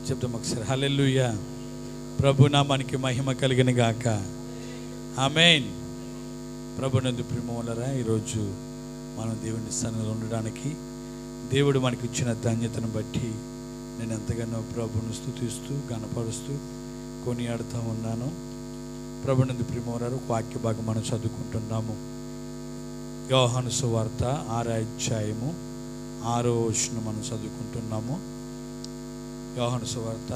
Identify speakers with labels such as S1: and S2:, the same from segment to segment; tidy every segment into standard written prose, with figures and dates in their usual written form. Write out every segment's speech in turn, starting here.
S1: చెప్తాం ఒకసారి. హల్లెలూయా. ప్రభు నామానికి మహిమ కలిగిన గాక. ఆమేన్. ప్రభునందు ప్రియములారా, ఈరోజు మనం దేవుని సన్నిధిలో ఉండడానికి దేవుడు మనకి ఇచ్చిన ధన్యతను బట్టి నేను ఎంతగానో ప్రభువును స్తుతిస్తూ గణపరుస్తూ కొనియాడుతూ ఉన్నాను. ప్రభునందు ప్రియములారా, వాక్య భాగం మనం చదువుకుంటున్నాము. యోహాను సువార్త 6వ అధ్యాయము 6వ వచనం మనం చదువుకుంటున్నాము. యోహాను సువార్త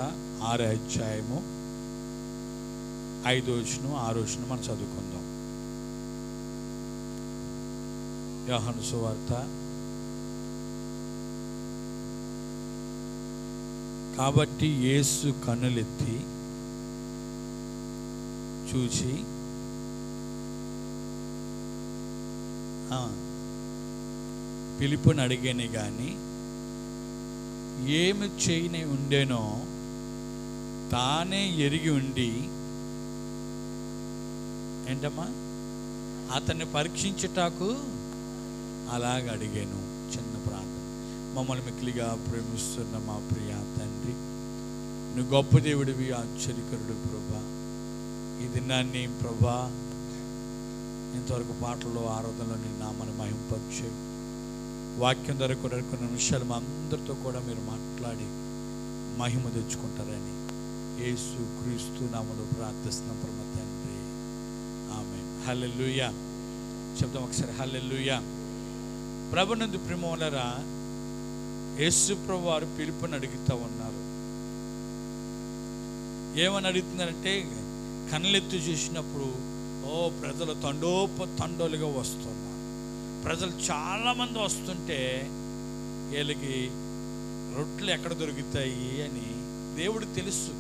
S1: 6వ అధ్యాయము 5వ వచనం 6వ వచనం మనం చదువుకుందాం. యోహాను సువార్త. కాబట్టి యేసు కన్నులెత్తి చూచి పిలుపుని అడిగాను కానీ ఏమి చేయని ఉండేనో తానే ఎరిగి ఉండి ఏంటమ్మా అతన్ని పరీక్షించుటకు అలాగ అడిగాను. చిన్న ప్రార్థన. మమ్మల్ని మిక్కిలిగా ప్రేమిస్తున్న మా ప్రియ తండ్రి, నువ్వు గొప్ప దేవుడివి, ఆశ్చర్యకరుడు ప్రభా. ఈ దినాన్ని ప్రభా ఇంతవరకు పాటల్లో ఆరాధనలో నీ నామాన్ని మహింపరిచే వాక్యం ద్వారా కూడా కొన్ని నిమిషాలు మా అందరితో కూడా మీరు మాట్లాడి మహిమ తెచ్చుకుంటారని యేసు క్రీస్తు నామములో ప్రార్థిస్తున్నాం పరమ తండ్రి. ఆమేన్. హల్లెలూయా. చెప్తాం ఒకసారి. హల్లెలూయా. ప్రభునందు ప్రియములారా, యేసు ప్రభు వారు పిలుపుని అడుగుతూ ఉన్నారు. ఏమని అడుగుతున్నారంటే, కళ్ళెత్తి చూసినప్పుడు ప్రజలు తండోలుగా వస్తున్నారు. ప్రజలు చాలామంది వస్తుంటే వీళ్ళకి రొట్టెలు ఎక్కడ దొరుకుతాయి అని దేవుడు తెలుసు.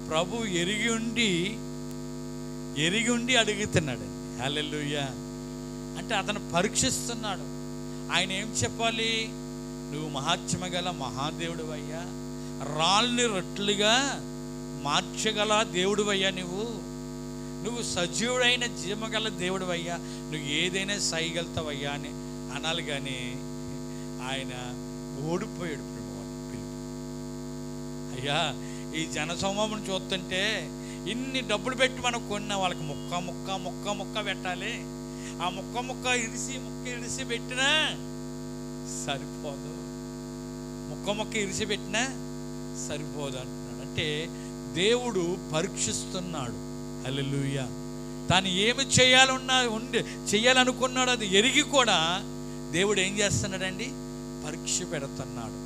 S1: ప్రభు ఎరిగి ఉండి అడుగుతున్నాడండి. హల్లెలూయా. అంటే అతను పరీక్షిస్తున్నాడు. ఆయన ఏం చెప్పాలి? నువ్వు మహాత్మ్య గల మహాదేవుడు అయ్యా, రాళ్ళని రొట్టెలుగా మార్చగల దేవుడు అయ్యా, నువ్వు సజీవుడైన జీవగల దేవుడు అయ్యా, నువ్వు ఏదైనా చేయగలుగుతావయ్యా అని అనాలి. కానీ ఆయన ఓడిపోయాడు. పిలుపు. అయ్యా, ఈ జనసమూహం చూస్తుంటే ఇన్ని డబ్బులు పెట్టి మనం కొన్న వాళ్ళకి ముక్క పెట్టాలి. ఆ ముక్క ఇరిసి పెట్టినా సరిపోదు. ముక్క ఇరిసి పెట్టినా సరిపోదు అంటున్నాడు. అంటే దేవుడు పరీక్షిస్తున్నాడు. హల్లెలూయా. తాను ఏమి చేయాలనుకున్నాడు అది ఎరిగి కూడా దేవుడు ఏం చేస్తున్నాడండి? పరీక్ష పెడుతున్నాడు.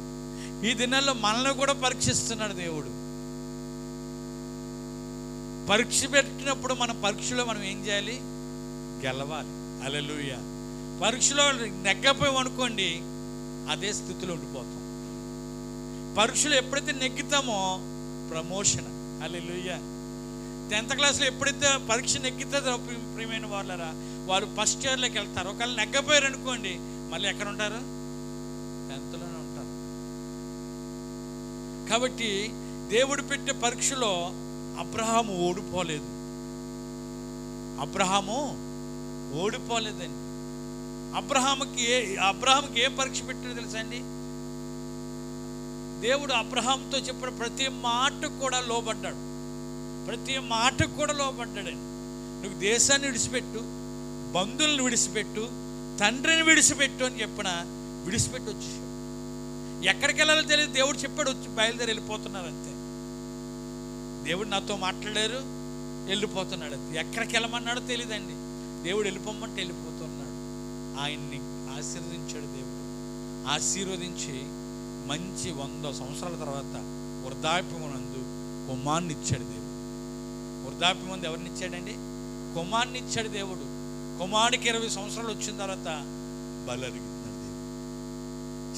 S1: ఈ దినాల్లో మనల్ని కూడా పరీక్షిస్తున్నాడు దేవుడు. పరీక్ష పెట్టినప్పుడు మన పరీక్షలో మనం ఏం చేయాలి? గెలవాలి. హల్లెలూయా. పరీక్షలో నెగ్గపోయాం అనుకోండి, అదే స్థితిలో ఉండిపోతాం. పరీక్షలో ఎప్పుడైతే నెగ్గుతామో ప్రమోషన్. హల్లెలూయా. 10th క్లాస్లో ఎప్పుడైతే పరీక్ష నెగ్గుతుందో ప్రియమైన వాళ్ళరా, వాళ్ళు ఫస్ట్ ఇయర్లోకి వెళ్తారు. ఒకవేళ నెగ్గపోయారు అనుకోండి, మళ్ళీ ఎక్కడ ఉంటారు? 10thలోనే ఉంటారు. కాబట్టి దేవుడు పెట్టే పరీక్షలో అబ్రహాము ఓడిపోలేదండి. అబ్రహాముకి ఏం పరీక్ష పెట్టాడు తెలుసా అండి? దేవుడు అబ్రహాంతో చెప్పిన ప్రతి మాటకు కూడా లోబడ్డాడు. లోబడ్డాడండి. నువ్వు దేశాన్ని విడిచిపెట్టు, బంధువులను విడిచిపెట్టు, తండ్రిని విడిచిపెట్టు అని చెప్పిన విడిచిపెట్టి వచ్చేసాడు. ఎక్కడికి వెళ్ళాలో తెలియదు. దేవుడు చెప్పాడు, వచ్చి బయలుదేరి వెళ్ళిపోతున్నారు అంతే. దేవుడు నాతో మాట్లాడారు, వెళ్ళిపోతున్నాడు అంతే. ఎక్కడికి వెళ్ళమన్నాడో తెలియదండి. దేవుడు వెళ్ళిపోమంటే వెళ్ళిపోతున్నాడు. ఆయన్ని ఆశీర్వదించాడు దేవుడు. ఆశీర్వదించి మంచి 100 సంవత్సరాల తర్వాత వృద్ధాప్యమునందు కుమారుని ఇచ్చాడు దేవుడు. వృద్ధాప్యమందు ఎవరిని ఇచ్చాడండి? కుమారుని ఇచ్చాడు దేవుడు. కుమారుడికి 20 సంవత్సరాలు వచ్చిన తర్వాత బలి అడిగిస్తున్నాడు దేవుడు.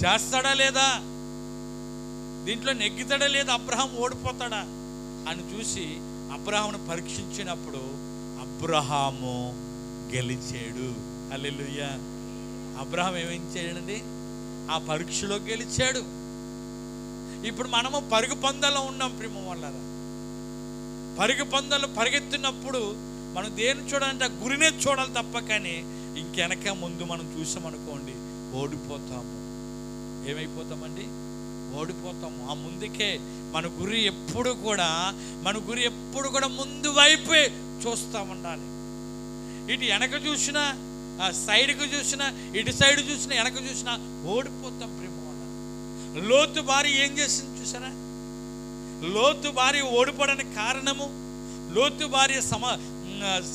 S1: చేస్తాడా లేదా? దీంట్లో నెగ్గుతాడా లేదా? అబ్రహాం ఓడిపోతాడా అని చూసి అబ్రహామును పరీక్షించినప్పుడు అబ్రహాము గెలిచాడు. హల్లెలూయా. అబ్రహాం ఏమేం చేయడండి? ఆ పరీక్షలో గెలిచాడు. ఇప్పుడు మనము పరుగు పందాలో ఉన్నాం ప్రేమ వాళ్ళరా. పరుగు పందాలు పరిగెత్తినప్పుడు మనం దేని చూడాలంటే ఆ గురినే చూడాలి తప్ప, కానీ ఇంకెనక ముందు మనం చూసామనుకోండి ఓడిపోతాము. ఏమైపోతామండి? ఓడిపోతాము. ఆ ముందుకే మన గురి ఎప్పుడు కూడా ముందు వైపే చూస్తూ ఉండాలి. ఇటు వెనక చూసినా, సైడ్కి చూసినా, ఇటు సైడ్ చూసినా, వెనక చూసినా ఓడిపోతాం ప్రేమ వల్ల. లోతు భార్య ఏం చేసింది చూసారా? లోతు భార్య ఓడిపోవడానికి కారణము, లోతు భార్య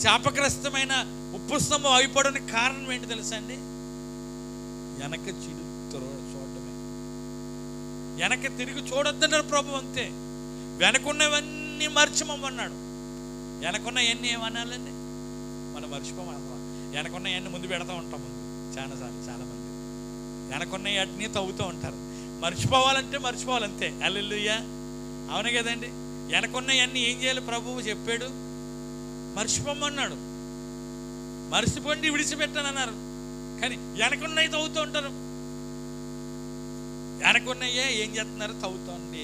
S1: శాపగ్రస్తమైన ఉప్పు స్తంభం అయిపోవడానికి కారణం ఏంటి తెలుసా అండి? వెనక చూడటమే. వెనక తిరిగి చూడొద్దన్నారు ప్రభు. అంతే, వెనకున్నవన్నీ మర్చిపోమన్నాడు. వెనకున్నవన్నీ ఏమనాలండి? మనం మర్చిపోమన్నా. వెనకున్నవన్నీ ముందు పెడతా ఉంటాం. ముందు చాలామంది వెనకున్నవన్నీ తవ్వుతూ ఉంటారు. మర్చిపోవాలంటే మర్చిపోవాలంతే. హల్లెలూయా, అవును కదండి. వెనకున్నవన్నీ ఏం చేయాలి? ప్రభువు చెప్పాడు, మర్చిపోమన్నాడు. మర్చిపోండి విడిచిపెట్టానన్నారు. కానీ వెనకున్నవి తవ్వుతూ ఉంటారు. వెనకున్నయ్యే ఏం చేస్తున్నారు? తవ్వుతోండి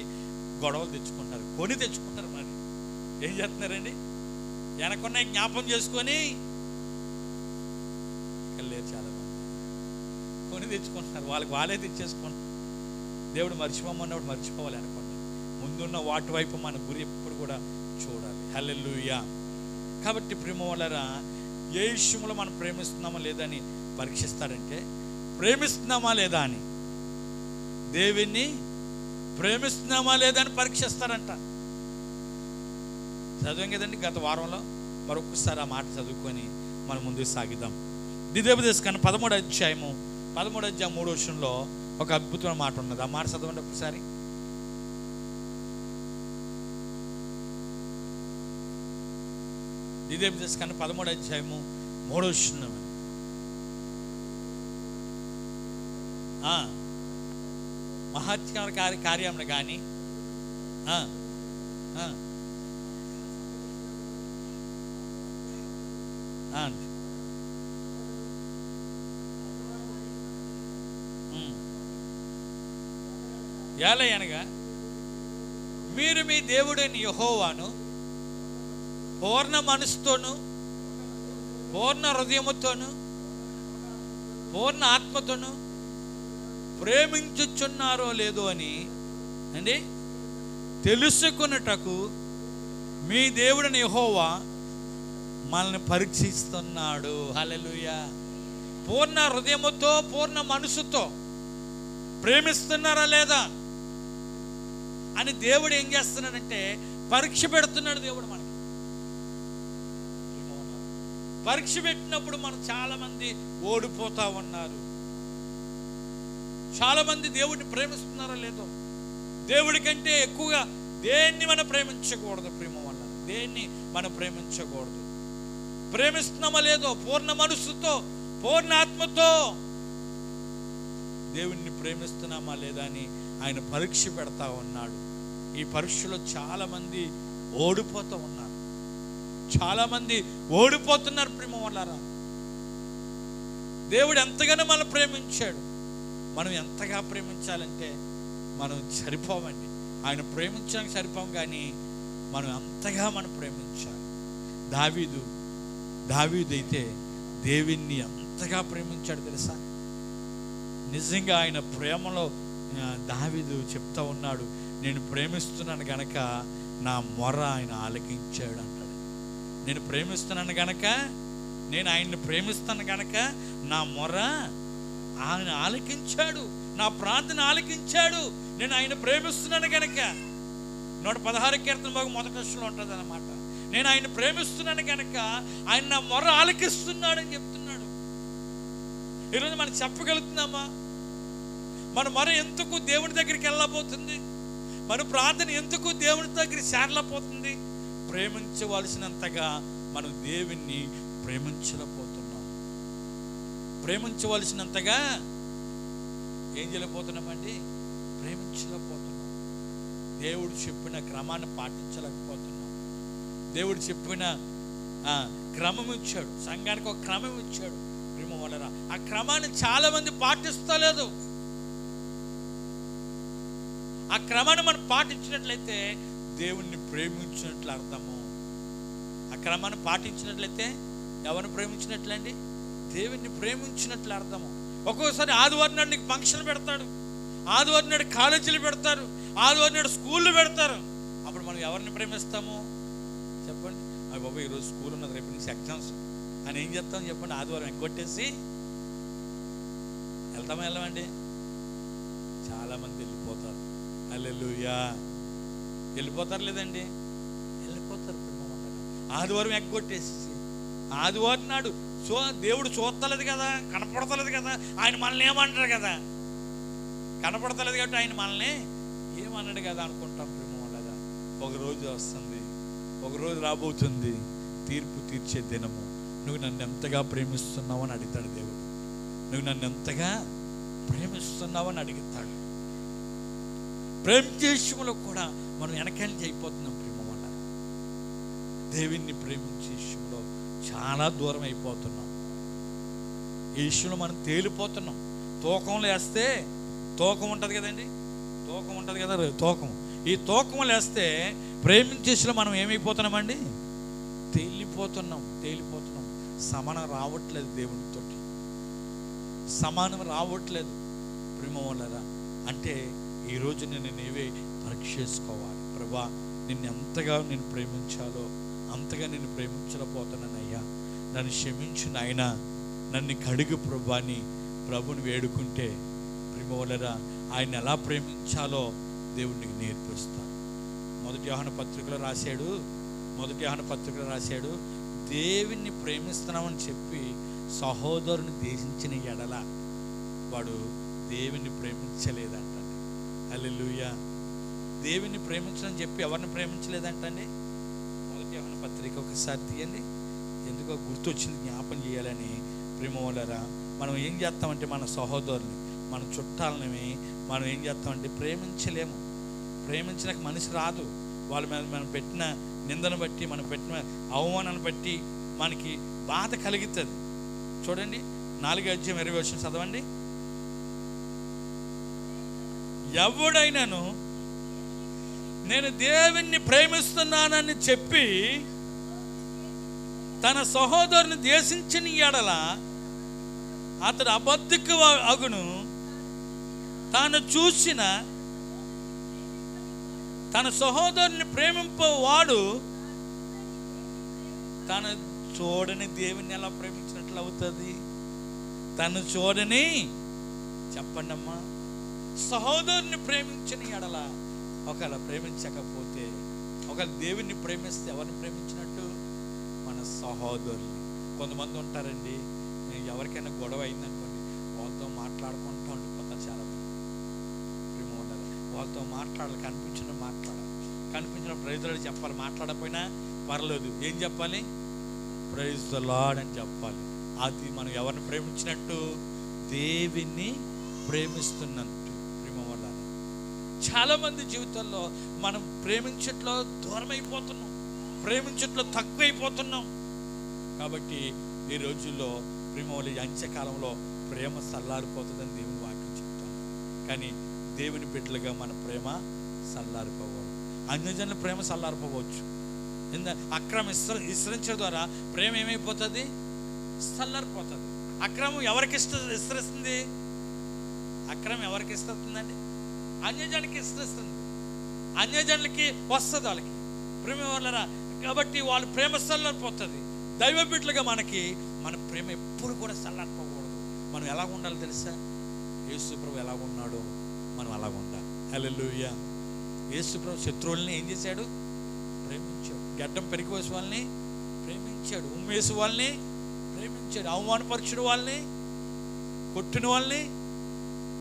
S1: గొడవలు తెచ్చుకుంటారు, కొని తెచ్చుకుంటారు. మరి ఏం చేస్తున్నారండి? వెనకున్నవి జ్ఞాపం చేసుకొని లేరు చాలామంది, కొని తెచ్చుకుంటున్నారు. వాళ్ళే తెచ్చేసుకుంటారు. దేవుడు మర్చిపోమన్నప్పుడు మర్చిపోవాలి. అనుకోండి, ముందున్న వాటి వైపు మన గురి ఎప్పుడు కూడా చూడాలి. హల్లెలూయా. కాబట్టి ప్రేమ వలరా ఏ విషయంలో మనం ప్రేమిస్తున్నామా లేదా అని పరీక్షిస్తారంటే, ప్రేమిస్తున్నామా లేదా అని, దేవుణ్ణి ప్రేమిస్తున్నామా లేదా అని పరీక్షిస్తారంట. చదివాం కదండి గత వారంలో. మరొకసారి ఆ మాట చదువుకొని మనం ముందుకు సాగిద్దాం. ద్వితీయోపదేశకాండం 13వ అధ్యాయం 3వ వచనంలో ఒక అద్భుతమైన మాట ఉన్నది. ఆ మాట చదవండి ఒకసారి. ద్వితీయోపదేశకాండం 13వ అధ్యాయం 3వ వచనం. మహత్కార కార్యములు కానీ ఏలయనగా మీరు మీ దేవుడైన యెహోవాను పూర్ణ మనసుతోను, పూర్ణ హృదయముతోను, పూర్ణ ఆత్మతోను ప్రేమించుచున్నారో లేదో అని అండి తెలుసుకున్నటకు మీ దేవుడైన యెహోవా మనల్ని పరీక్షిస్తున్నాడు. హల్లెలూయా. పూర్ణ హృదయముతో, పూర్ణ మనసుతో ప్రేమిస్తున్నారా లేదా అని దేవుడు ఏం చేస్తున్నాడంటే పరీక్ష పెడుతున్నాడు. దేవుడు మనకి పరీక్ష పెట్టినప్పుడు మనం చాలామంది ఓడిపోతా ఉన్నారు. చాలామంది దేవుడిని ప్రేమిస్తున్నారా లేదో. దేవుడి కంటే ఎక్కువగా దేన్ని మనం ప్రేమించకూడదు. ప్రేమ వల్ల దేన్ని మనం ప్రేమించకూడదు. ప్రేమిస్తున్నామా లేదో పూర్ణ మనస్సుతో, పూర్ణ ఆత్మతో దేవుణ్ణి ప్రేమిస్తున్నామా లేదా అని ఆయన పరీక్ష పెడతా ఉన్నాడు. ఈ పరీక్షలో చాలామంది ఓడిపోతూ ఉన్నారు. చాలామంది ఓడిపోతున్నారు. ప్రేమ వల్లరా దేవుడు ఎంతగానో మనం ప్రేమించాడు. మనం ఎంతగా ప్రేమించాలంటే మనం సరిపోమండి. ఆయన ప్రేమించడానికి సరిపోం, కానీ మనం అంతగా మనం ప్రేమించాలి. దావీదు అయితే దేవుణ్ణి ఎంతగా ప్రేమించాడు తెలుసా. నిజంగా ఆయన ప్రేమలో దావీదు చెప్తా ఉన్నాడు, నేను ప్రేమిస్తున్నాను గనక నా మొర ఆయన ఆలకించాడు అంటాడు. నేను ప్రేమిస్తున్నాను గనక, నేను ఆయన్ని ప్రేమిస్తాను గనక నా మొర ఆయన ఆలకించాడు, నా ప్రార్థన ఆలకించాడు. నేను ఆయన ప్రేమిస్తున్నాను గనక. 116 కీర్తన భాగం 1వ వచనంలో ఉంటుంది అన్నమాట. నేను ఆయన ప్రేమిస్తున్నాను కనుక ఆయన నా మొర ఆలకిస్తున్నాడు అని చెప్తున్నాడు. ఈరోజు మనం చెప్పగలుగుతున్నామా? మన మొర ఎందుకు దేవుని దగ్గరికి వెళ్ళబోతుంది? మన ప్రార్థన ఎందుకు దేవుని దగ్గర చేరలేకపోతుంది? ప్రేమించవలసినంతగా మనం దేవుణ్ణి ప్రేమించలేకపోతున్నాం. ప్రేమించవలసినంతగా ఏం చేయలేకపోతున్నామండి? ప్రేమించలేకపోతున్నాం. దేవుడు చెప్పిన క్రమాన్ని పాటించలేకపోతున్నాం. దేవుడు చెప్పిన క్రమం ఇచ్చాడు, సంఘానికి ఒక క్రమం ఇచ్చాడు. ప్రేమ వలన ఆ క్రమాన్ని చాలా మంది పాటిస్తలేదు. ఆ క్రమాన్ని మనం పాటించినట్లయితే దేవుణ్ణి ప్రేమించినట్లు అర్థము. ఆ క్రమాన్ని పాటించినట్లయితే ఎవరిని ప్రేమించినట్లండి? దేవుణ్ణి ప్రేమించినట్లు అర్థము. ఒక్కొక్కసారి ఆదివారం నాడు నీకు ఫంక్షన్ పెడతాడు. ఆదివారం నాడు కాలేజీలు పెడతారు, ఆదివారం నాడు స్కూళ్ళు పెడతారు. అప్పుడు మనం ఎవరిని ప్రేమిస్తాము చెప్పండి? అవి బాబా ఈరోజు స్కూల్ ఉన్నది, రేపు నుంచి ఎగ్జామ్స్ అని ఏం చేస్తాం చెప్పండి? ఆదివారం ఎగ్గొట్టేసి వెళ్ళమండి. చాలామంది వెళ్ళిపోతారు. హల్లెలూయా, వెళ్ళిపోతారు లేదండి? వెళ్ళిపోతారు. ఆదివారం ఎగ్గొట్టేసి ఆదివారం నాడు దేవుడు చూస్తలేదు కదా, కనపడతలేదు కదా, ఆయన మనల్ని ఏమంటారు కదా, కనపడతలేదు కాబట్టి ఆయన మనల్ని ఏమన్నాడు కదా అనుకుంటాం. ప్రేమ వాళ్ళగా ఒక రోజు వస్తుంది, ఒక రోజు రాబోతుంది, తీర్పు తీర్చే దినము. నువ్వు నన్ను ఎంతగా ప్రేమిస్తున్నావు అని అడుగుతాడు దేవుడు. నువ్వు నన్ను ఎంతగా ప్రేమిస్తున్నావు అని అడుగుతాడు. ప్రేమించే విషయంలో కూడా మనం వెనకాల అయిపోతున్నాం. ప్రేమ వల్ల దేవుణ్ణి ప్రేమించే విషయంలో చాలా దూరం అయిపోతున్నాం. ఈ విషయంలో మనం తేలిపోతున్నాం. తూకంలో వేస్తే తూకం ఉంటుంది కదండి, తూకం ఉంటుంది కదా, తూకం. ఈ తూకంలో వేస్తే ప్రేమించేసిలో మనం ఏమైపోతున్నామండి? తేలిపోతున్నాం. సమానం రావట్లేదు, దేవునితో సమానం రావట్లేదు. ప్రేమ వల్లరా అంటే ఈరోజు నేను నీవే పరీక్ష చేసుకోవాలి. ప్రభా, నిన్ను ఎంతగా నేను ప్రేమించాలో అంతగా నేను ప్రేమించలేకపోతున్నానయ్యా, నన్ను క్షమించు నాయనా, నన్ను కడుగు ప్రభా అని ప్రభుని వేడుకుంటే ప్రేమ వల్లరా ఆయన ఎలా ప్రేమించాలో దేవుడికి నేర్పిస్తాడు. మొదటి యోహాను పత్రికలో రాశాడు, దేవుణ్ణి ప్రేమిస్తున్నామని చెప్పి సహోదరుని ద్వేషించిన ఎడల వాడు దేవుణ్ణి ప్రేమించలేదంటండి. హల్లెలూయా. దేవుణ్ణి ప్రేమించని చెప్పి ఎవరిని ప్రేమించలేదంటండి. మొదటి యోహాను పత్రిక ఒకసారి తీయండి, ఎందుకో గుర్తొచ్చింది, జ్ఞాపం చేయాలని. ప్రేమ వల్లరా మనం ఏం చేస్తామంటే మన సహోదరుని, మన చుట్టాలని మనం ఏం చేస్తామంటే ప్రేమించలేము. ప్రేమించడానికి మనిషి రాదు. వాళ్ళ మీద మనం పెట్టిన నిందను బట్టి, మనం పెట్టిన అవమానాన్ని బట్టి మనకి బాధ కలుగుతుంది. చూడండి 4:20 చదవండి. ఎవడైనాను నేను దేవుణ్ణి ప్రేమిస్తున్నానని చెప్పి తన సహోదరుని ద్వేషించిన ఎడల అతడు అబద్ధికు అగును. తాను చూసిన తన సహోదరుని ప్రేమింపవాడు తను చూడని దేవుని ఎలా ప్రేమించినట్లు అవుతుంది? తను చూడని, చెప్పండి అమ్మా, సహోదరుని ప్రేమించిన ఎడల, ఒకవేళ ప్రేమించకపోతే, ఒకవేళ దేవుణ్ణి ప్రేమిస్తే ఎవరిని ప్రేమించినట్టు? మన సహోదరుని. కొంతమంది ఉంటారండి, ఎవరికైనా గొడవ అయిందనుకోండి, వాళ్ళతో మాట్లాడుకుంటూ ఉండిపోతారు. చాలా మంది ప్రేమ ఉండాలి, వాళ్ళతో మాట్లాడాలి, కనిపించిన ప్రైజ్ ది లార్డ్ చెప్పాలి. మాట్లాడకపోయినా పర్లేదు, ఏం చెప్పాలి? ప్రైజ్ ది లార్డ్ అని చెప్పాలి. అది మనం ఎవరిని ప్రేమించినట్టు? దేవుణ్ణి ప్రేమిస్తున్నట్టు. ప్రేమ ఉండాలి. చాలామంది జీవితంలో మనం ప్రేమించట్లో దూరం అయిపోతున్నాం, ప్రేమించట్లో తక్కువైపోతున్నాం. కాబట్టి ఈ రోజుల్లో ప్రేమ వల్ల అంత్యకాలంలో ప్రేమ చల్లారిపోతుందని దేవుని వాక్యం చెప్తాం. కానీ దేవుని బిడ్డలుగా మన ప్రేమ చల్లారిపోవాలి. అన్యజనుల ప్రేమ చల్లారిపోవచ్చు. అక్రమం విస్తరించడం ద్వారా ప్రేమ ఏమైపోతుంది? చల్లారిపోతుంది. అక్రమం ఎవరికి విస్తరిస్తుంది? అక్రమం ఎవరికి ఇస్తుందండి? అన్యజనులకి విస్తరిస్తుంది. అన్యజనులకి వస్తుంది వాళ్ళకి ప్రేమ వల్లరా. కాబట్టి వాళ్ళ ప్రేమ చల్లారిపోతుంది. దైవ బిడ్డలుగా మనకి మన ప్రేమ ఎప్పుడు కూడా చల్లారిపోకూడదు. మనం ఎలా ఉండాలి తెలుసా? యేసు ప్రభు ఎలా ఉన్నాడో మనం అలాగ ఉండాలి. హల్లెలూయా. యేసు ప్రభు శత్రువుల్ని ఏం చేశాడు? ప్రేమించాడు. గడ్డం పెరిగివేసే వాళ్ళని ప్రేమించాడు, ఉమ్మేసి వాళ్ళని ప్రేమించాడు, అవమానపరచుడు వాళ్ళని, కొట్టిన వాళ్ళని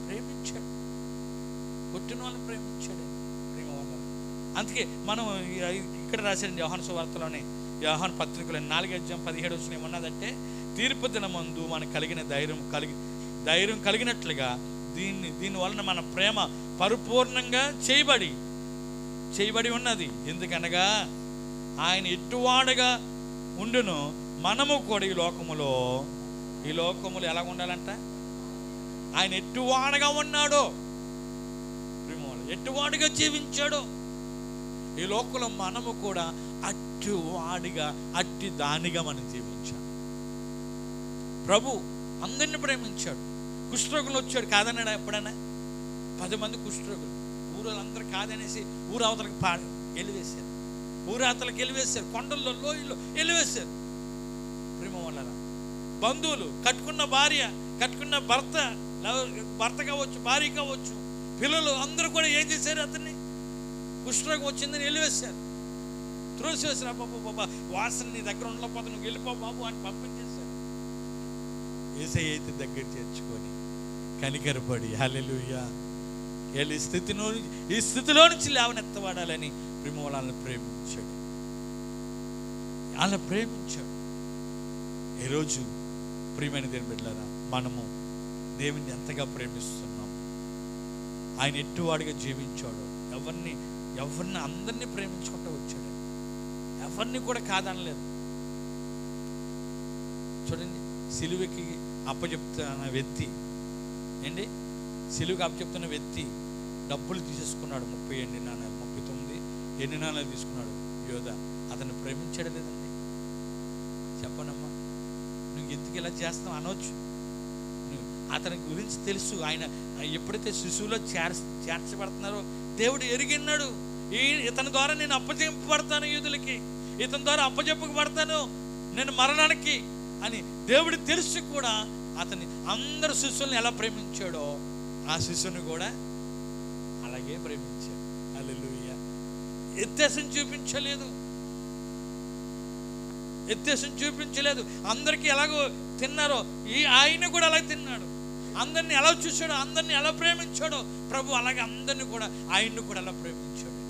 S1: ప్రేమించాడు, ప్రేమ వల్ల. అందుకే మనం ఇక్కడ రాశాడండి యోహాను సువార్తలోనే, యోహాను పత్రికలో 4:17 ఏమన్నదంటే, తీర్పు దినమందు మనకు కలిగిన ధైర్యం కలిగినట్లుగా దీని వలన మన ప్రేమ పరిపూర్ణంగా చేయబడి ఉన్నది. ఎందుకనగా ఆయన ఎట్టువాడుగా ఉండును, మనము కూడా ఈ లోకములో ఎలా ఉండాలంట? ఆయన ఎట్టువాడుగా ఉన్నాడో, ఎట్టువాడుగా జీవించాడో ఈ లోకంలో మనము కూడా అట్టి దానిగా మనం జీవించాలి. ప్రభు అందరిని ప్రేమించాడు. కుష్ఠరోగులు వచ్చాడు కాదన్నాడా? ఎప్పుడైనా 10 మంది కుష్ఠరోగులు. ఊరోళ్ళందరూ కాదనేసి ఊరు అవతలకి వెళ్ళివేశారు. ఊరాతలకు వెళ్ళివేశారు. కొండల్లో లోయల్లో వెళ్ళివేశారు. ప్రేమ వల్ల బంధువులు, కట్టుకున్న భార్య, కట్టుకున్న భర్త కావచ్చు, భార్య కావచ్చు, పిల్లలు అందరూ కూడా ఏం చేశారు? అతన్ని కుష్ఠరోగం వచ్చిందని వెళ్ళివేశారు, త్రోసివేశారు. బాబా వాసన నీ దగ్గర ఉండకపోతే నువ్వు వెళ్ళిపో బాబు అని పంపించేశారు. యేసయ్య అయితే దగ్గర చేర్చుకొని కనికరపడి హల్లెలూయా ఈ స్థితిలో నుంచి లేవనెత్తవాడాలని ప్రేమ వాళ్ళని ప్రేమించాడు. అలా ప్రేమించాడు. ఈరోజు ప్రియమైన దేవుని బిడ్డలారా, మనము దేవుని ఎంతగా ప్రేమిస్తున్నాం. ఆయన ఎట్టువాడిగా జీవించాడు. ఎవరిని అందరినీ ప్రేమించుకుంటూ వచ్చాడు. ఎవరిని కూడా కాదనలేదు. చూడండి, సిలువకి అప్పచెప్తున్న వ్యక్తి సిలువకి అప్పచెప్తున్న వ్యక్తి డబ్బులు తీసేసుకున్నాడు. 30 ఎండి నాణాలు, 39 ఎండి నాణాలు తీసుకున్నాడు యోధ. అతన్ని ప్రేమించాడు లేదండి? చెప్పనమ్మా, నువ్వు ఎందుకు ఇలా చేస్తావు అనవచ్చు. అతని గురించి తెలుసు. ఆయన ఎప్పుడైతే శిశువులో చేర్చబడుతున్నారో దేవుడు ఎరిగిన్నాడు. ఇతని ద్వారా నేను అప్పచెప్పబడతాను యూదులకి, ఇతని ద్వారా అప్పచెప్పబడతాను నేను మరణానికి అని దేవుడు తెలిసి కూడా అతని అందరు శిశువుల్ని ఎలా ప్రేమించాడో ఆ శిశువుని కూడా అలాగే ప్రేమించాడు. హల్లెలూయా. వ్యత్యాసం చూపించలేదు. అందరికీ ఎలాగో తిన్నారో ఆయన కూడా అలాగే తిన్నాడు. అందరిని ఎలా చూశాడో, అందరిని ఎలా ప్రేమించాడో ప్రభు అలాగే అందరినీ కూడా ఆయన్ని కూడా ఎలా ప్రేమించాడు.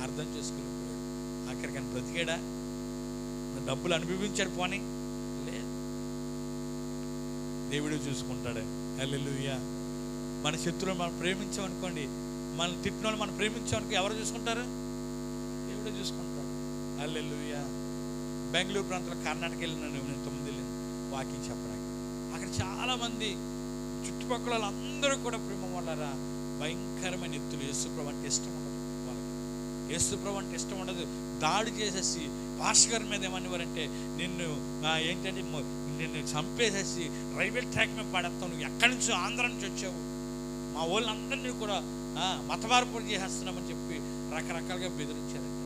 S1: అర్థం చేసుకోలేకపోయాడు. అక్కడికి ఆయన బ్రతికాడా? డబ్బులు అనుభవించాడు పోనీ? లేదు. దేవుడు చూసుకుంటాడు. హల్లెలూయా. మన శత్రువులు మనం ప్రేమించామనుకోండి, మనం తిట్టిన వాళ్ళు మనం ప్రేమించామనుకో, ఎవరు చూసుకుంటారు? దేవుడే చూసుకుంటాడు. హల్లెలూయా. బెంగళూరు ప్రాంతంలో కర్ణాటక వెళ్ళినాను నేను, 9 వెళ్ళిన వాకింగ్ చెప్పడానికి. అక్కడ చాలామంది చుట్టుపక్కల వాళ్ళందరూ కూడా ప్రేమ వాళ్ళరా భయంకరమైన ఎత్తులు. యేసుప్రభు అంటే ఇష్టం ఉండదు వాళ్ళకి. యేసుప్రభు అంటే ఇష్టం ఉండదు. దాడి చేసేసి భాస్కర్ మీద ఏమనేవారంటే, నిన్ను నిన్ను చంపేసేసి రైల్వే ట్రాక్ మీద పడేస్తావు, నువ్వు ఎక్కడి నుంచో ఆంధ్ర నుంచి వచ్చావు, మా వాళ్ళందరినీ కూడా మత మార్పు చేసేస్తున్నామని చెప్పి రకరకాలుగా బెదిరించారంటే.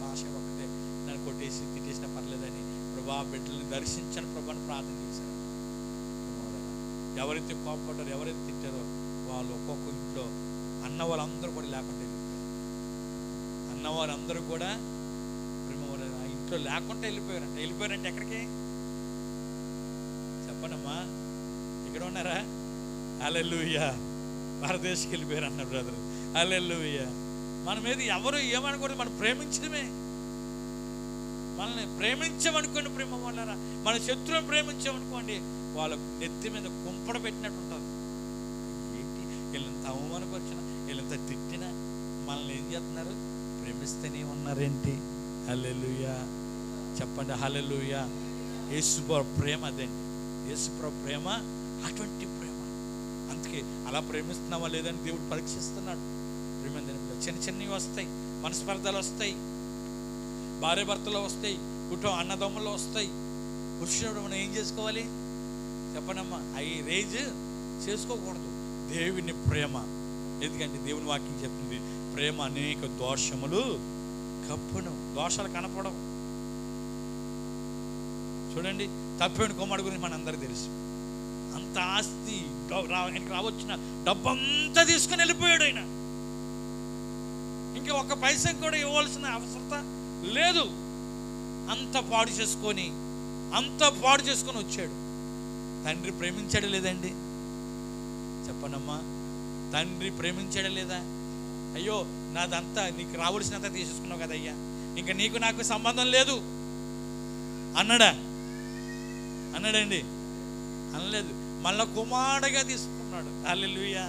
S1: భాష ఒక్కటే, నన్ను కొట్టేసి తిట్టేసినా పర్లేదని ప్రభా బిడ్డల్ని దర్శించని ప్రభాని ప్రార్థన చేశారు. ఎవరైతే కోపపడ్డారో, ఎవరైతే తిట్టారో వాళ్ళు ఒక్కొక్క ఇంట్లో అన్న వాళ్ళందరూ కూడా లేకుండా వెళ్ళిపోయారు. అన్నవారందరూ కూడా ఆ ఇంట్లో లేకుండా వెళ్ళిపోయారంట. వెళ్ళిపోయారంటే ఎక్కడికి చెప్పనమ్మా? ఇక్కడ ఉన్నారా? హల్లెలూయా. భారతదేశకి వెళ్ళిపోయారు అన్న బ్రదరు. హల్లెలూయా. మన మీద ఎవరు ఏమనకూడదు, మనం ప్రేమించడమే. మనల్ని ప్రేమించామనుకోండి ప్రేమ వాళ్ళరా, మన శత్రువుని ప్రేమించామనుకోండి, వాళ్ళ నెత్తి మీద కుంపడ పెట్టినట్టు ఉంటుంది. ఏంటి వీళ్ళంత అవమానపరిచిన, వీళ్ళంత తిట్టినా మనల్ని ఏం చేస్తున్నారు? ప్రేమిస్తూనే ఉన్నారేంటి? హల్లెలూయా. చెప్పండి హల్లెలూయా. యేసుప్రభు ప్రేమ అదండి. యేసుప్రభు ప్రేమ అటువంటి ప్రేమ. అందుకే అలా ప్రేమిస్తున్నావా లేదని దేవుడు పరీక్షిస్తున్నాడు. ప్రేమ చిన్న చిన్నవి వస్తాయి, మనస్పర్ధలు వస్తాయి, భార్య భర్తలో వస్తాయి, కుటుంబం అన్నదమ్ముల్లో వస్తాయి. వచ్చినప్పుడు మనం ఏం చేసుకోవాలి చెప్పనమ్మా? అవి రేజ్ చేసుకోకూడదు. దేవుని ప్రేమ, ఎందుకంటే దేవుని వాక్యం చెప్తుంది, ప్రేమ అనేక దోషములు కప్పును. దోషాలు కనపడవు. చూడండి, తప్పిన కుమారుడు గురించి మనందరికీ తెలుసు. అంత ఆస్తి ఆయనకి రావచ్చిన డబ్బంతా తీసుకుని వెళ్ళిపోయాడు. ఆయన ఇంకా ఒక్క పైసా కూడా ఇవ్వాల్సిన అవసరత లేదు. అంత పాడు చేసుకొని వచ్చాడు. తండ్రి ప్రేమించాడు లేదండి? చెప్పనమ్మా, తండ్రి ప్రేమించాడా లేదా? అయ్యో నాదంతా నీకు రావాల్సినంత తీసేసుకున్నావు కదయ్యా, ఇంకా నీకు నాకు సంబంధం లేదు అన్నాడండి? అనలేదు. మళ్ళా కుమారుడుగా తీసుకున్నాడు. హల్లెలూయా.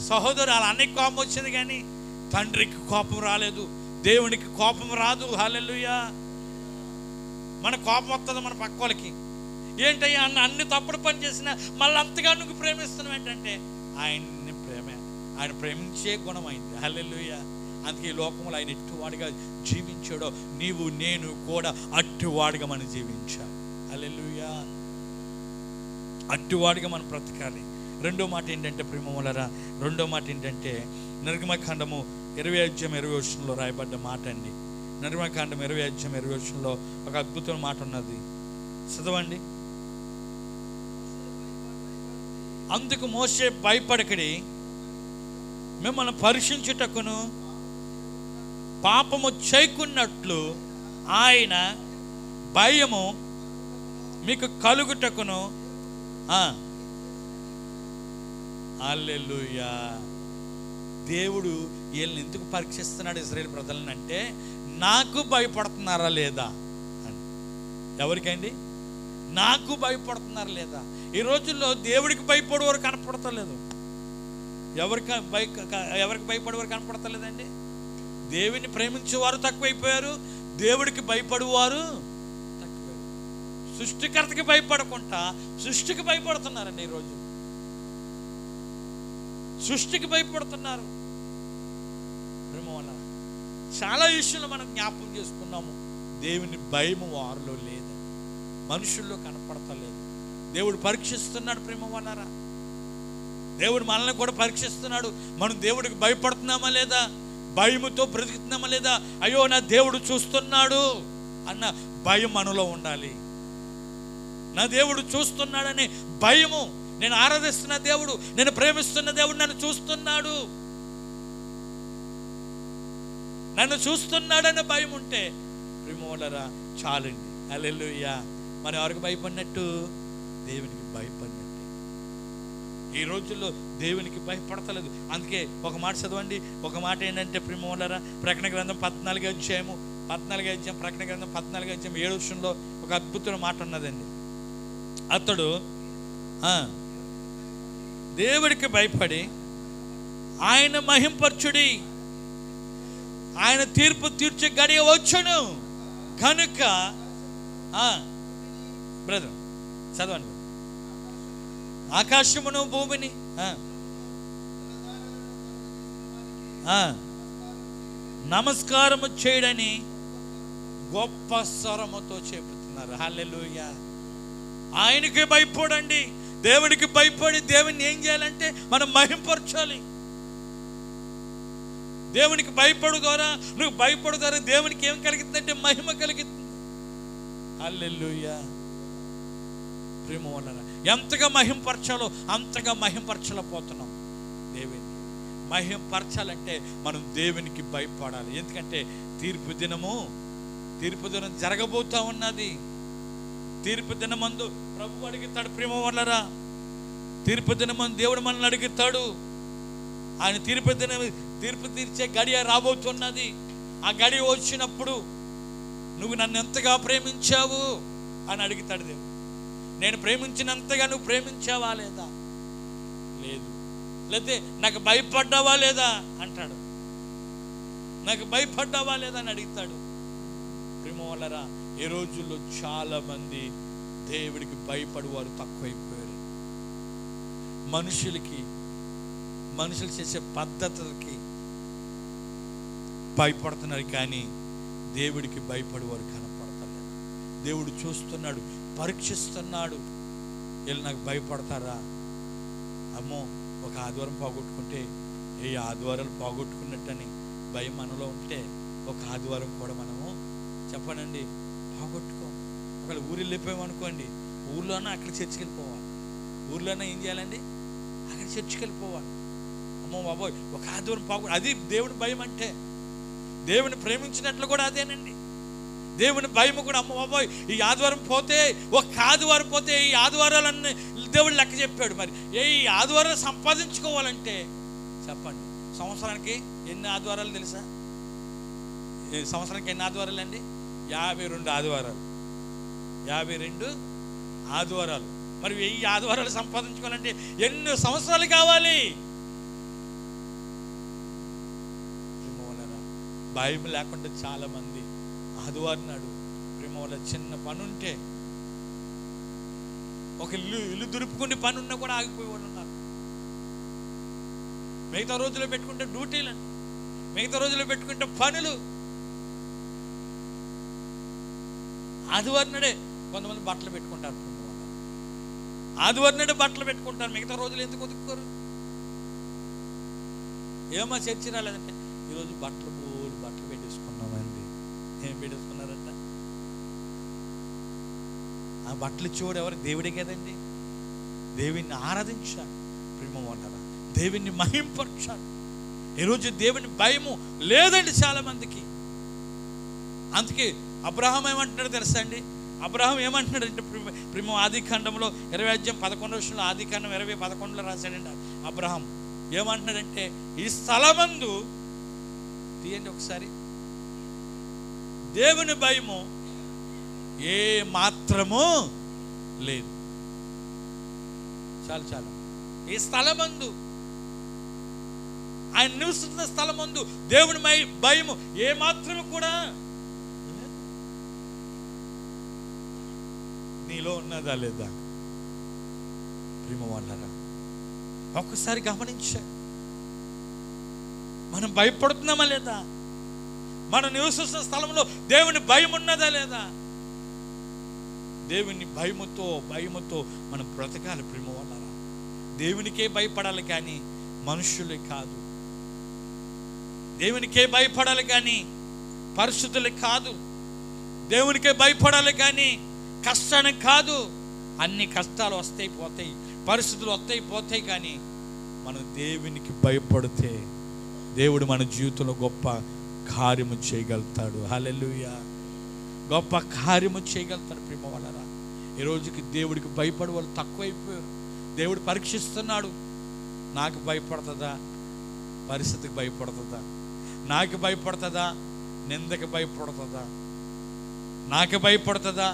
S1: సహోదరు అలా అన్ని కోపం వచ్చింది కానీ తండ్రికి కోపం రాలేదు, దేవునికి కోపం రాదు. హల్లెలూయా. మన కోపం వస్తుంది మన పక్క వాళ్ళకి. ఏంటయ్యా అన్ని తప్పుడు పని చేసినా మళ్ళీ అంతగా నువ్వు ప్రేమిస్తున్నావు ఏంటంటే ఆయన ప్రేమించే గుణం అయింది. హల్లెలూయా. అందుకే ఈ లోకంలో ఆయన ఎట్టువాడిగా జీవించాడో నీవు నేను కూడా అట్టువాడిగా మనం జీవించాలి. హల్లెలూయా. అట్టువాడిగా మనం బ్రతకాలి. రెండో మాట ఏంటంటే ప్రేమములారా, రెండో మాట ఏంటంటే నిర్గమకాండము 20:20 రాయబడ్డ మాట అండి. నిర్గమకాండం 20:20 ఒక అద్భుతమైన మాట ఉన్నది, చదవండి. అందుకు మోషే భయపడకడి, మిమ్మల్ని పరీక్షించుటకును పాపము చేయకున్నట్లు ఆయన భయము మీకు కలుగుటకును. హల్లెలూయా. దేవుడు వీళ్ళని ఎందుకు పరీక్షిస్తున్నాడు ఇశ్రాయేలు ప్రజలను అంటే, నాకు భయపడుతున్నారా లేదా అని. ఎవరికండి? నాకు భయపడుతున్నారా లేదా. ఈ రోజుల్లో దేవుడికి భయపడేవారు కనపడతలేదు. ఎవరికి భయపడేవారు కనపడతలేదండి. దేవుని ప్రేమించేవారు తక్కువైపోయారు, దేవుడికి భయపడేవారు తక్కువైపోయారు. సృష్టికర్తకి భయపడకుండా సృష్టికి భయపడుతున్నారండి. ఈరోజు సృష్టికి భయపడుతున్నారు. ప్రేమ వల్ల చాలా విషయాలు మనం జ్ఞాపకం చేసుకున్నాము. దేవుని భయము వారిలో లేదు, మనుషుల్లో కనపడతలేదు. దేవుడు పరీక్షిస్తున్నాడు ప్రేమ వల్లరా. దేవుడు మనల్ని కూడా పరీక్షిస్తున్నాడు. మనం దేవుడికి భయపడుతున్నామా లేదా, భయముతో బ్రతుకుతున్నామా లేదా. అయ్యో నా దేవుడు చూస్తున్నాడు అన్న భయం మనలో ఉండాలి. నా దేవుడు చూస్తున్నాడనే భయము, నేను ఆరాధిస్తున్న దేవుడు, నేను ప్రేమిస్తున్న దేవుడు నన్ను చూస్తున్నాడు, నన్ను చూస్తున్నాడనే భయం ఉంటే ప్రేమోలరా చాలండి. హల్లెలూయా. మనం ఎవరికి భయపడినట్టు? దేవునికి భయపడినట్టు. ఈ రోజుల్లో దేవునికి భయపడతలేదు. అందుకే ఒక మాట చదవండి. ఒక మాట ఏంటంటే ప్రేమోలరా, ప్రకటన గ్రంథం 14వ అధ్యాయం ప్రకటన గ్రంథం 14వ అధ్యాయం 7వ వచనంలో ఒక అద్భుతమైన మాట ఉన్నదండి. అతడు దేవుడికి భయపడి ఆయన మహింపరచుడి, ఆయన తీర్పు తీర్చే గడియ వచ్చును కనుక. బ్రదర్ చదవండి. ఆకాశమును భూమిని నమస్కారము చేయడని గొప్ప స్వరముతో చెబుతున్నారు. హల్లెలూయా. ఆయనకి భయపడండి. దేవుడికి భయపడి దేవుని ఏం చేయాలంటే మనం మహింపరచాలి. దేవునికి భయపడు ద్వారా, నువ్వు భయపడు ద్వారా దేవునికి ఏం కలుగుతుందంటే మహిమ కలుగుతుంది. హల్లెలూయా. ప్రేమ వలన ఎంతగా మహింపరచాలో అంతగా మహింపరచలేకపోతున్నాం. దేవుని మహింపరచాలంటే మనం దేవునికి భయపడాలి. ఎందుకంటే తీర్పు దినం జరగబోతా ఉన్నది. తీర్పు దినమందు ప్రభు అడుగుతాడు ప్రేమ వలరా. తీర్పు దినమందు దేవుడు మనల్ని అడుగుతాడు. ఆయన తీర్పు తీర్చే గడియ రాబోతున్నది. ఆ గడియ వచ్చినప్పుడు నువ్వు నన్ను ఎంతగా ప్రేమించావు అని అడుగుతాడు దేవుడు. నేను ప్రేమించినంతగా నువ్వు ప్రేమించావా లేదా, లేదు. లేకపోతే నాకు భయపడ్డావా లేదా అంటాడు. నాకు భయపడ్డావా లేదా అని అడుగుతాడు. ప్రేమ వలరా ఈ రోజుల్లో చాలా మంది దేవుడికి భయపడేవారు తక్కువైపోయారు. మనుషులు చేసే పద్ధతులకి భయపడుతున్నారు, కానీ దేవుడికి భయపడేవారు కనపడతలేదు. దేవుడు చూస్తున్నాడు, పరీక్షిస్తున్నాడు. వీళ్ళు నాకు భయపడతారా? అమ్మో, ఒక ఆదివారం పోగొట్టుకుంటే ఏ ఆదివారాలు పోగొట్టుకున్నట్టని భయం మనలో ఉంటే ఒక ఆదివారం కూడా మనము చెప్పనండి పోగొట్టుకో. ఒకవేళ ఊరు వెళ్ళిపోయామనుకోండి, ఊర్లోనే అక్కడ చర్చికి వెళ్ళిపోవాలి. ఊర్లోనే ఏం చేయాలండి? అక్కడ చర్చికి వెళ్ళిపోవాలి. అమ్మో బాబోయ్, ఒక ఆదివారం అది దేవుని భయం అంటే. దేవుని ప్రేమించినట్లు కూడా అదేనండి. దేవుని భయం కూడా, అమ్మ బాబోయ్ ఈ ఆదివారం పోతే, ఒక ఆదివారం పోతే ఈ ఆదివారాలన్నీ దేవుడు లెక్క చెప్పాడు. మరి ఈ ఆదివారాలు సంపాదించుకోవాలంటే చెప్పండి, సంవత్సరానికి ఎన్ని ఆదివారాలు తెలుసా? సంవత్సరానికి ఎన్ని ఆదివారాలు అండి? 52 ఆదివారాలు. 52 ఆదివారాలు. మరి 1000 ఆదివారాలు సంపాదించుకోవాలంటే ఎన్ని సంవత్సరాలు కావాలి? భయం లేకుండా చాలా మంది ఆదివారం నాడు ప్రేమ వల్ల చిన్న పని ఉంటే, ఒక ఇల్లు దురుపుకునే పని ఉన్నా కూడా ఆగిపోయే వాళ్ళు ఉన్నారు. మిగతా రోజుల్లో పెట్టుకుంటే డ్యూటీలని, మిగతా రోజుల్లో పెట్టుకుంటే పనులు. ఆదివారం నాడే కొంతమంది బట్టలు పెట్టుకుంటారు. ఆదివారం నాడు బట్టలు పెట్టుకుంటారు, మిగతా రోజులు ఎందుకు ఉతుక్కోరు? ఏమో చర్చి రాలేదంటే ఈరోజు బట్టలు పెట్టేసుకున్నామండి. ఏం పెట్టేసుకున్నారంట? ఆ బట్టలు ఇచ్చేవాడు ఎవరు? దేవుడే కదండి. దేవుణ్ణి ఆరాధించాలి ప్రేమ వాళ్ళరా, దేవుణ్ణి మహింపరచాలి. ఈరోజు దేవుని భయము లేదండి చాలా మందికి. అందుకే అబ్రహాం ఏమంటున్నాడు తెలుసా అండి? అబ్రహాం ఏమంటున్నాడంటే ప్రేమ ఆది కాండంలో 20:11 ఆది కాండం 20:11 రాశాడండి. అబ్రహాం ఏమంటున్నాడంటే, ఈ స్థలమందు తీయండి ఒకసారి, దేవుని భయము ఏ మాత్రము లేదు. చాలు చాలు. ఈ స్థలమందు, ఆయన నివసిస్తున్న స్థలమందు దేవుని భయము ఏ మాత్రము కూడా లేదు. నీలో ఉన్నదా లేదా ప్రేమ వాళ్ళరా? ఒక్కసారి గమనించండి, మనం భయపడుతున్నామా లేదా? మనం నివసిస్తున్న స్థలంలో దేవుని భయం ఉన్నదా లేదా? దేవుని భయముతో మనం బ్రతకాలి ప్రేమ వాళ్ళరా. దేవునికే భయపడాలి కానీ మనుషులే కాదు. దేవునికే భయపడాలి కానీ పరిస్థితులే కాదు. దేవునికే భయపడాలి కానీ కష్టానికి కాదు. అన్ని కష్టాలు వస్తాయి పోతాయి, పరిస్థితులు వస్తాయి పోతాయి, కానీ మనం దేవునికి భయపడితే దేవుడు మన జీవితంలో గొప్ప కార్యము చేయగలుగుతాడు. హల్లెలూయా. గొప్ప కార్యము చేయగలుగుతాడు ప్రేమ వాళ్ళరా. ఈ రోజుకి దేవుడికి భయపడే వాళ్ళు తక్కువైపోయారు. దేవుడు పరీక్షిస్తున్నాడు. నాకు భయపడుతుందా? పరిస్థితికి భయపడుతుందా? నాకు భయపడుతుందా? నిందకి భయపడుతుందా? నాకు భయపడుతుందా?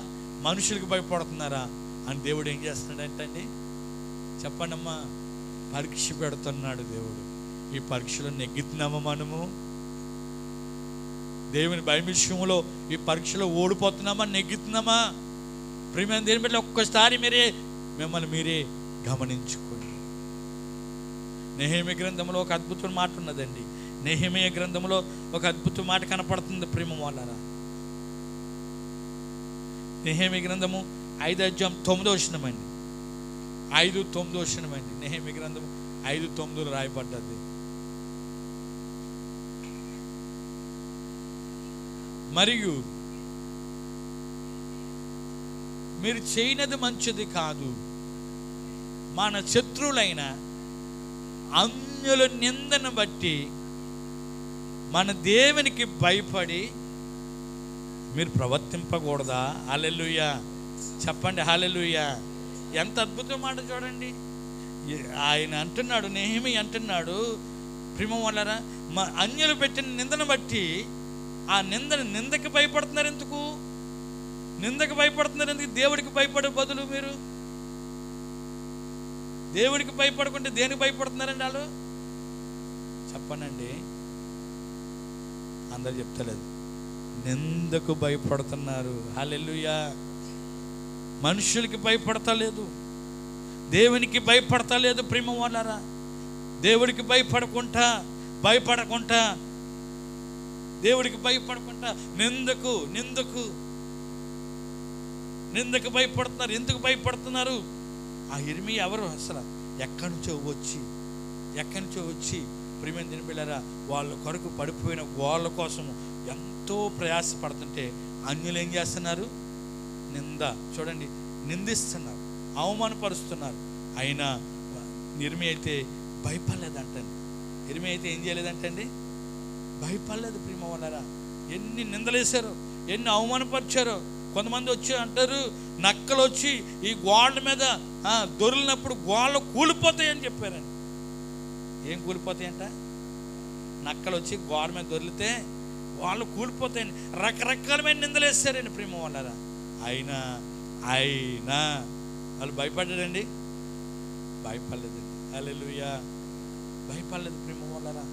S1: మనుషులకి భయపడుతున్నారా అని దేవుడు ఏం చేస్తున్నాడంటండి? చెప్పండమ్మా. పరీక్ష పెడుతున్నాడు దేవుడు. ఈ పరీక్షలో నెగ్గుతున్నామా మనము? దేవుని భయం విషయంలో ఈ పరీక్షలో ఓడిపోతున్నామా, నెగ్గుతున్నామా? ప్రియమైన దేని బట్టి ఒక్కసారి మిమ్మల్ని మీరే గమనించుకోండి. నెహెమీయా గ్రంథంలో ఒక అద్భుతమైన మాట ఉన్నదండి. నెహెమీయా గ్రంథంలో ఒక అద్భుత మాట కనపడుతుంది ప్రేమ వాళ్ళరా. నెహెమీయా గ్రంథము 5:9 అండి. 5:9 అండి. నెహెమీయా గ్రంథము 5:9 రాయబడ్డది. మరియు మీరు చేయనది మంచిది కాదు, మన శత్రువులైన అన్యుల నిందను బట్టి మన దేవునికి భయపడి మీరు ప్రవర్తింపకూడదా? హల్లెలూయా. చెప్పండి హల్లెలూయా. ఎంత అద్భుతమైన మాట చూడండి. ఆయన అంటున్నాడు, నెహెమీయా అంటున్నాడు, ప్రేమ వాళ్ళరా, అన్యులు పెట్టిన నిందను బట్టి ఆ నిందకి భయపడుతున్నారు. ఎందుకు నిందకి భయపడుతున్నారు? ఎందుకు? దేవుడికి భయపడే బదులు మీరు దేవుడికి భయపడకుంటే దేనికి భయపడుతున్నారండి వాళ్ళు? చెప్పనండి. అందరు చెప్తలేదు. నిందకు భయపడుతున్నారు. హల్లెలూయా. మనుషులకి భయపడతలేదు, దేవునికి భయపడతలేదు ప్రేమ వాళ్ళరా. దేవుడికి భయపడకుండా దేవుడికి భయపడకుండా నిందకు భయపడుతున్నారు. ఎందుకు భయపడుతున్నారు? ఆ యిర్మీయా ఎవరు? అసలు ఎక్కడి నుంచో వచ్చి ప్రియమైన దేని బిడ్డలారా, వాళ్ళ కొరకు పడిపోయిన వాళ్ళ కోసము ఎంతో ప్రయాసపడుతుంటే అన్యులు ఏం చేస్తున్నారు? చూడండి, నిందిస్తున్నారు, అవమానపరుస్తున్నారు. అయినా యిర్మీయా అయితే భయపడలేదంటండి. యిర్మీయా అయితే ఏం చేయలేదంటండి? భయపడలేదు ప్రేమ వాళ్ళరా. ఎన్ని నిందలేశారో, ఎన్ని అవమానపరిచారో. కొంతమంది వచ్చి అంటారు, నక్కలు వచ్చి ఈ గోళ్ళ మీద దొరికినప్పుడు గోళ్ళు కూలిపోతాయని చెప్పారండి. ఏం కూలిపోతాయంట? నక్కలు వచ్చి గోడ మీద దొరికితే వాళ్ళు కూలిపోతాయని రకరకాలమైన నిందలేస్తారండి ప్రేమ వాళ్ళరా. అయినా వాళ్ళు భయపడ్డారండి? భయపడలేదండి. హల్లెలూయా. భయపడలేదు ప్రేమ వాళ్ళరా.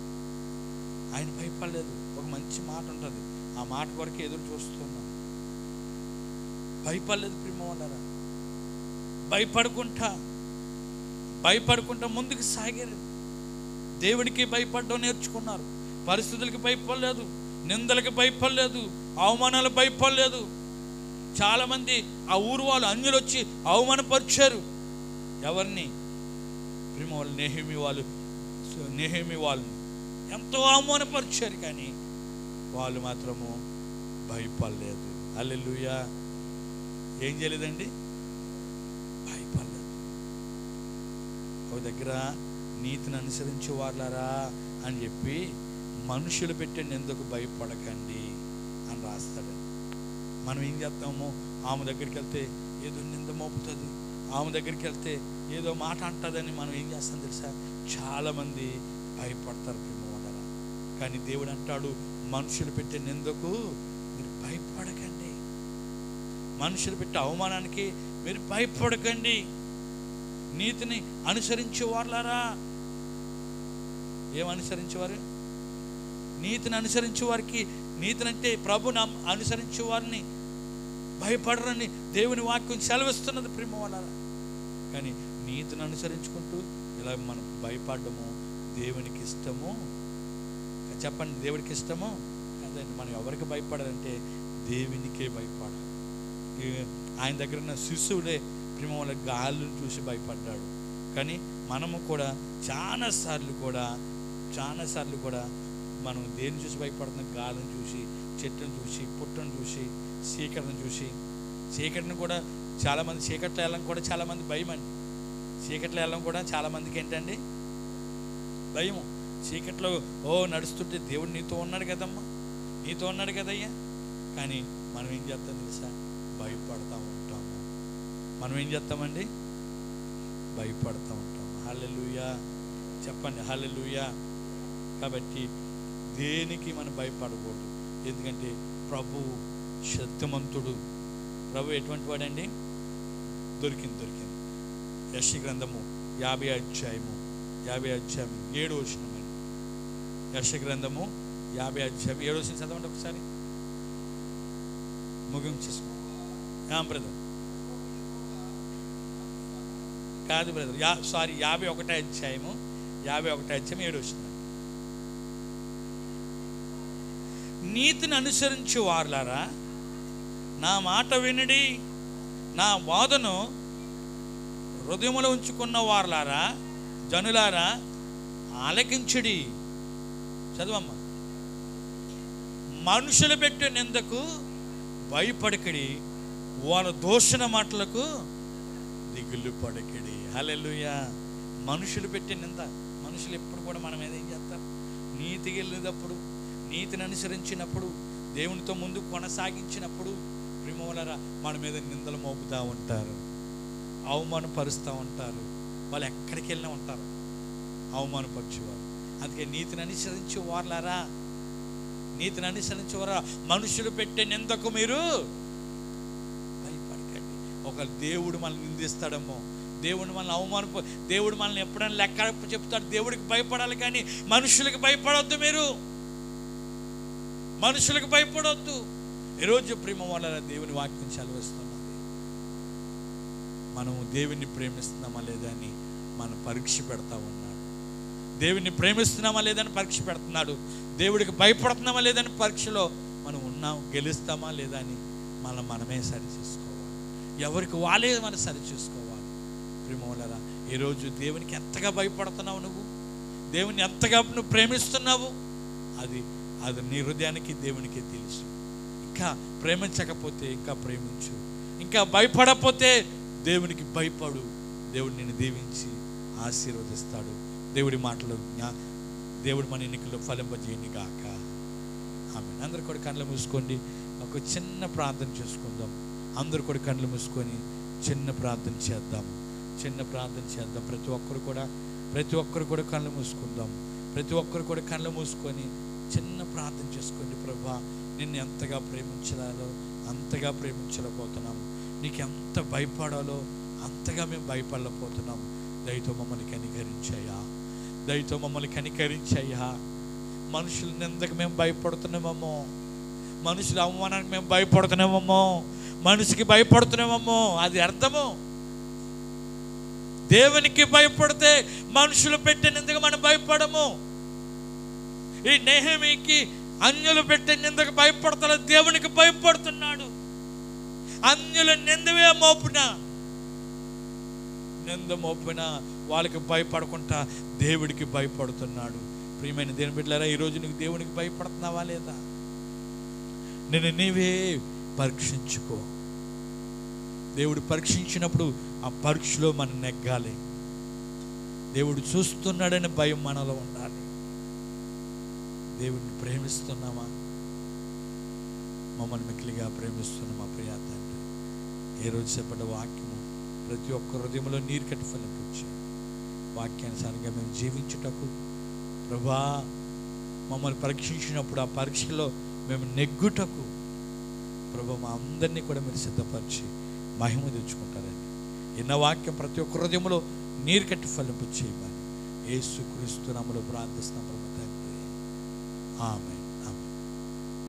S1: ఆయన భయపడలేదు. ఒక మంచి మాట ఉంటుంది, ఆ మాట కొరకు ఎదురు చూస్తున్నాం. భయపడలేదు ప్రేమ వాళ్ళరా. భయపడుకుంటా ముందుకు సాగారు. దేవుడికి భయపడడం నేర్చుకున్నారు. పరిస్థితులకి భయపడలేదు, నిందలకి భయపడలేదు, అవమానాలకు భయపడలేదు. చాలామంది ఆ ఊరు వాళ్ళు అన్యులు వచ్చి అవమానపరిచారు. ఎవరిని? ప్రేమ వాళ్ళు నెహెమీ వాళ్ళని ఎంతో అవమానపరిచారు, కానీ వాళ్ళు మాత్రము భయపడలేదు. హల్లెలూయా. ఏం చేయలేదండి? భయపడలేదు. ఒక దగ్గర నీతిని అనుసరించే వాళ్ళారా అని చెప్పి మనుషులు పెట్టే నిందకు భయపడకండి అని రాస్తాడండి. మనం ఏం చేస్తాము? ఆమె దగ్గరికి వెళ్తే ఏదో నింద మోపుతుంది, ఆమె దగ్గరికి వెళ్తే ఏదో మాట అంటుందని మనం ఏం చేస్తాం తెలుసా? చాలామంది భయపడతారు ప్రేమ వాళ్ళ. కానీ దేవుడు అంటాడు, మనుషులు పెట్టే నిందకు మీరు భయపడకండి, మనుషులు పెట్టే అవమానానికి మీరు భయపడకండి. నీతిని అనుసరించే వాళ్ళారా. ఏమనుసరించేవారు? నీతిని అనుసరించే వారికి, నీతిని అంటే ప్రభుని అనుసరించే వారిని భయపడరని దేవుని వాక్యం సెలవిస్తున్నది ప్రేమ వాళ్ళారా. కానీ నీతిని అనుసరించుకుంటూ ఇలా మనం భయపడము దేవునికి ఇష్టము? చెప్పండి, దేవుడికి ఇష్టము కాదండి. మనం ఎవరికి భయపడాలంటే దేవునికే భయపడాలి. ఆయన దగ్గర ఉన్న శిశువుడే ప్రేమ వాళ్ళ గాలిని చూసి భయపడ్డాడు. కానీ మనము కూడా చాలాసార్లు కూడా మనం దేన్ని చూసి భయపడుతున్నాం? గాలిని చూసి, చెట్టును చూసి, పుట్టను చూసి, చీకటిని చూసి. చీకటిని కూడా చాలామంది, చీకట్లో వెళ్ళడం కూడా చాలామంది భయం అండి. చీకట్లో వెళ్ళడం కూడా చాలామందికి ఏంటండి? భయము. చీకట్లో నడుస్తుంటే దేవుడు నీతో ఉన్నాడు కదమ్మా, నీతో ఉన్నాడు కదయ్యా. కానీ మనం ఏం చేస్తాం తెలుసా? భయపడతా ఉంటాము. మనం ఏం చేస్తామండి? భయపడతా ఉంటాము. హల్లెలూయా. చెప్పండి హల్లెలూయా. కాబట్టి దేనికి మనం భయపడకూడదు. ఎందుకంటే ప్రభు శక్తిమంతుడు. ప్రభు ఎటువంటి వాడండి? దొరికింది. యెషయా గ్రంథము 50వ అధ్యాయము 7వ వచనం. యెషయా గ్రంథము 50వ అధ్యాయం 7వ వచనం చదవండి ఒకసారి, ముగించేసుకో. బ్రదర్ కాదు బ్రదర్, 51వ అధ్యాయము 7వ వచనం. నీతిని అనుసరించు వారులారా, నా మాట వినడి, నా వాదను హృదయములో ఉంచుకున్న వారులారా, జనులారా ఆలకించుడి. చదవమ్మా. మనుషులు పెట్టే నిందకు భయపడకడి, వాళ్ళ దూషణ మాటలకు దిగులు పడకడి. హల్లెలూయా. మనుషులు పెట్టే నింద, మనుషులు ఎప్పుడు కూడా మన మీద ఏం చేస్తారు? నీతికి వెళ్ళినప్పుడు, నీతిని అనుసరించినప్పుడు, దేవునితో ముందు కొనసాగించినప్పుడు ప్రేమవలరా మన మీద నిందలు మోపుతూ ఉంటారు, అవమానపరుస్తూ ఉంటారు. వాళ్ళు ఎక్కడికి వెళ్ళినా ఉంటారు అవమానపరిచేవారు. అందుకే నీతిని అనుసరించే వారులారా, నీతిని అనుసరించేవారా, మనుషులు పెట్టే నిందకు మీరు భయపడకండి. ఒక దేవుడు మనల్ని నిందిస్తాడేమో, దేవుడు మనల్ని దేవుడు మనల్ని ఎప్పుడైనా లెక్క చెప్తాడు. దేవుడికి భయపడాలి, కానీ మనుషులకి భయపడొద్దు. మీరు మనుషులకు భయపడొద్దు. ఈరోజు ప్రేమ వల్ల దేవుని వాక్యం సెలవిస్తున్నది. మనము దేవుణ్ణి ప్రేమిస్తున్నామా లేదా అని మనం పరీక్ష పెడతా ఉన్నాడు. దేవుణ్ణి ప్రేమిస్తున్నామా లేదని పరీక్ష పెడుతున్నాడు. దేవుడికి భయపడుతున్నామా లేదని పరీక్షలో మనం ఉన్నాం, గెలుస్తామా లేదా అని మనమే సరి చేసుకోవాలి. ఎవరికి వాళ్ళే మనం సరి చేసుకోవాలి. ప్రేమ వల్ల ఈరోజు దేవునికి ఎంతగా భయపడుతున్నావు నువ్వు, దేవుని ఎంతగా నువ్వు ప్రేమిస్తున్నావు, అది నీ హృదయానికి దేవునికి తెలుసు. ఇంకా ప్రేమించకపోతే ఇంకా ప్రేమించు, ఇంకా భయపడకపోతే దేవునికి భయపడు. దేవుడు నిన్ను దీవించి ఆశీర్వదిస్తాడు. దేవుడి మాటలు దేవుడు మన ఎన్నికల్లో ఫలింపజేయని గాక. ఆమేన్. అందరూ కూడా కళ్ళు మూసుకోండి, ఒక చిన్న ప్రార్థన చేసుకుందాం. అందరూ కూడా కళ్ళు మూసుకొని చిన్న ప్రార్థన చేద్దాం. ప్రతి ఒక్కరు కూడా కళ్ళు మూసుకుందాం. ప్రతి ఒక్కరు కూడా కళ్ళు మూసుకొని చిన్న ప్రార్థన చేసుకోండి. ప్రభువా, నిన్ను ఎంతగా ప్రేమించాలో అంతగా ప్రేమించలేకపోతున్నాము. నీకు ఎంత భయపడాలో అంతగా మేము భయపడలేకపోతున్నాము. దయతో మమ్మల్ని కనికరించయ్యా. మనుషుల నిందకు మేము భయపడుతున్నామేమో, మనుషుల అవమానానికి మేము భయపడుతున్నామేమో, మనిషికి భయపడుతున్నామేమో. అది అర్థము. దేవునికి భయపడితే మనుషులు పెట్టే నిందకు మనం భయపడము. ఈ నెహెమీకి అన్యులు పెట్టే నిందకు భయపడతాడు, దేవునికి భయపడుతున్నాడు. అన్యుల నిందవే మోపున నింద మోపినా వాళ్ళకి భయపడకుండా దేవుడికి భయపడుతున్నాడు. ప్రియమైన దేవుని బిడ్డలారా, ఈరోజు నీకు దేవునికి భయపడుతున్నావా లేదా? నేను నీవే పరీక్షించుకో. దేవుడు పరీక్షించినప్పుడు ఆ పరీక్షలో మనం నెగ్గాలి. దేవుడు చూస్తున్నాడని భయం మనలో ఉండాలి. దేవుడిని ప్రేమిస్తున్నామా? మమ్మల్ని మిక్కిలిగా ప్రేమిస్తున్న మా ప్రియ తండ్రి, ఏ రోజు చెప్పిన వాక్యము ప్రతి ఒక్క హృదయంలో నీరు కట్టి ఫలించి వాక్యానుసారంగా మేము జీవించుటకు ప్రభువా, మమ్మల్ని పరీక్షించినప్పుడు ఆ పరీక్షలో మేము నెగ్గుటకు ప్రభు మా అందరినీ కూడా మీరు సిద్ధపరిచి మహిమ తెచ్చుకుంటారండి. ఎన్న వాక్యం ప్రతి ఒక్క హృదయంలో నీరు కట్టి ఫలింపు చేయమని యేసుక్రీస్తు నామములో ప్రార్థిస్తున్నాము తండ్రి. ఆమేన్.